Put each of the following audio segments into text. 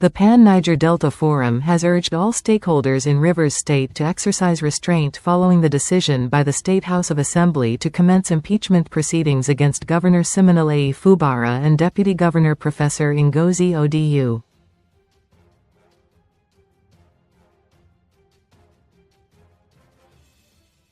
The Pan Niger Delta Forum has urged all stakeholders in Rivers State to exercise restraint following the decision by the State House of Assembly to commence impeachment proceedings against Governor Siminalayi Fubara and Deputy Governor Professor Ngozi Odu.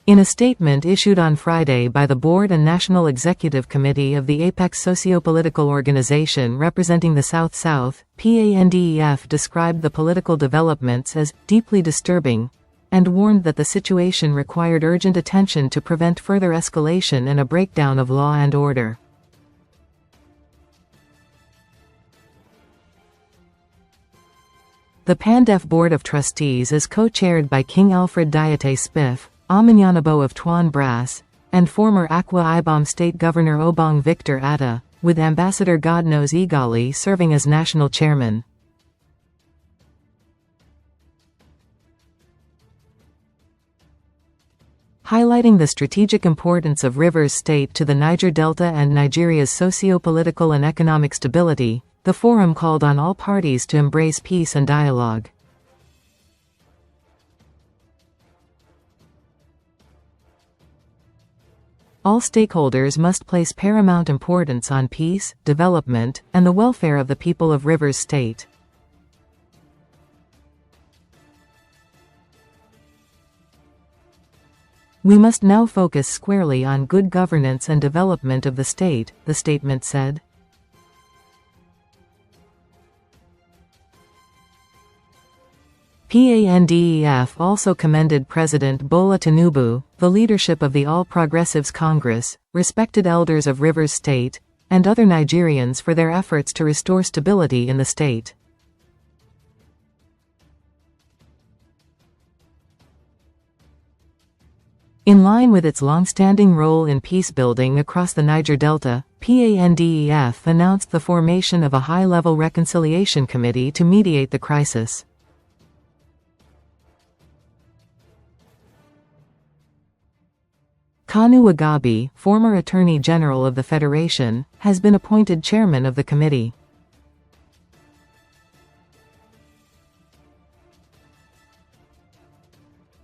In a statement issued on Friday by the Board and National Executive Committee of the Apex socio-political organization representing the South-South, PANDEF described the political developments as deeply disturbing and warned that the situation required urgent attention to prevent further escalation and a breakdown of law and order. The PANDEF Board of Trustees is co-chaired by King Alfred Diete-Spiff, Amanyanabo of Twon-Brass, and former Akwa Ibom State Governor Obong Attah, with Ambassador Godknows Igali serving as national chairman. Highlighting the strategic importance of Rivers State to the Niger Delta and Nigeria's socio-political and economic stability, the forum called on all parties to embrace peace and dialogue. All stakeholders must place paramount importance on peace, development, and the welfare of the people of Rivers State. We must now focus squarely on good governance and development of the state, the statement said. PANDEF also commended President Bola Tinubu, the leadership of the All Progressives Congress, respected elders of Rivers State, and other Nigerians for their efforts to restore stability in the state. In line with its long-standing role in peace-building across the Niger Delta, PANDEF announced the formation of a high-level reconciliation committee to mediate the crisis. Kanu Agabi, former Attorney General of the Federation, has been appointed chairman of the committee.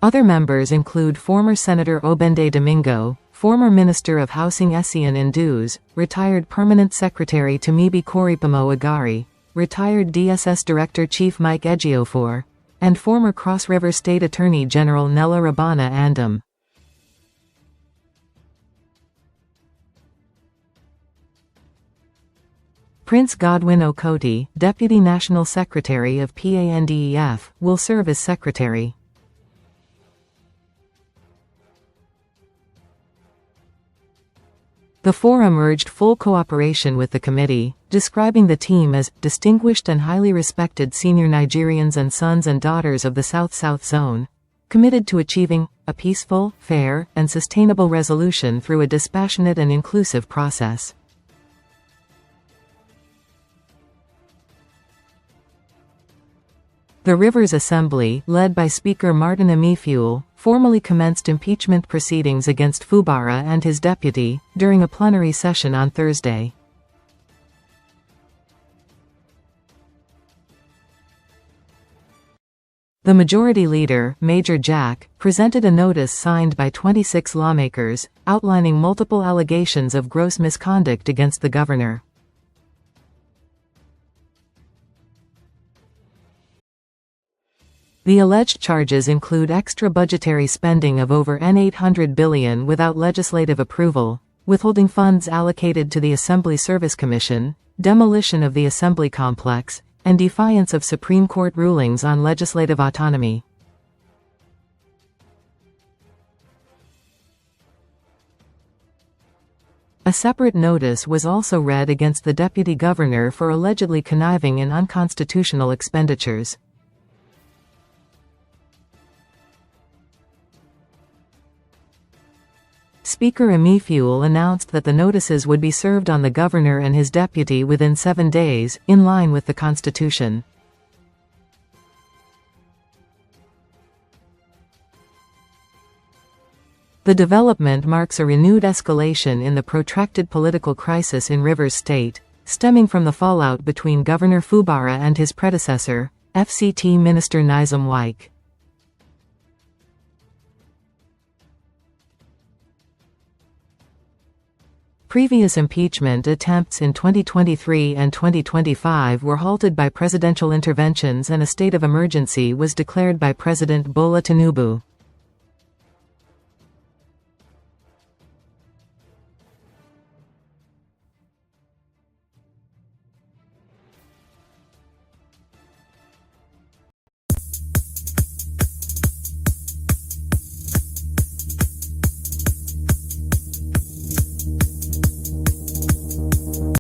Other members include former Senator Obende Domingo, former Minister of Housing Essien and Dues, retired Permanent Secretary to Koripamo-Agari, retired DSS Director Chief Mike Ejiofor, and former Cross River State Attorney General Nella Rabana-Andem. Prince Godwin Okotie, Deputy National Secretary of PANDEF, will serve as Secretary. The forum urged full cooperation with the committee, describing the team as distinguished and highly respected senior Nigerians and sons and daughters of the South-South Zone, committed to achieving a peaceful, fair, and sustainable resolution through a dispassionate and inclusive process. The Rivers Assembly, led by Speaker Martin Amaewhule, formally commenced impeachment proceedings against Fubara and his deputy, during a plenary session on Thursday. The Majority Leader, Major Jack, presented a notice signed by 26 lawmakers, outlining multiple allegations of gross misconduct against the governor. The alleged charges include extra-budgetary spending of over N$800 billion without legislative approval, withholding funds allocated to the Assembly Service Commission, demolition of the Assembly complex, and defiance of Supreme Court rulings on legislative autonomy. A separate notice was also read against the Deputy Governor for allegedly conniving in unconstitutional expenditures. Speaker Amaewhule announced that the notices would be served on the governor and his deputy within 7 days, in line with the Constitution. The development marks a renewed escalation in the protracted political crisis in Rivers State, stemming from the fallout between Governor Fubara and his predecessor, FCT Minister Nyesom Wike. Previous impeachment attempts in 2023 and 2025 were halted by presidential interventions, and a state of emergency was declared by President Bola Tinubu.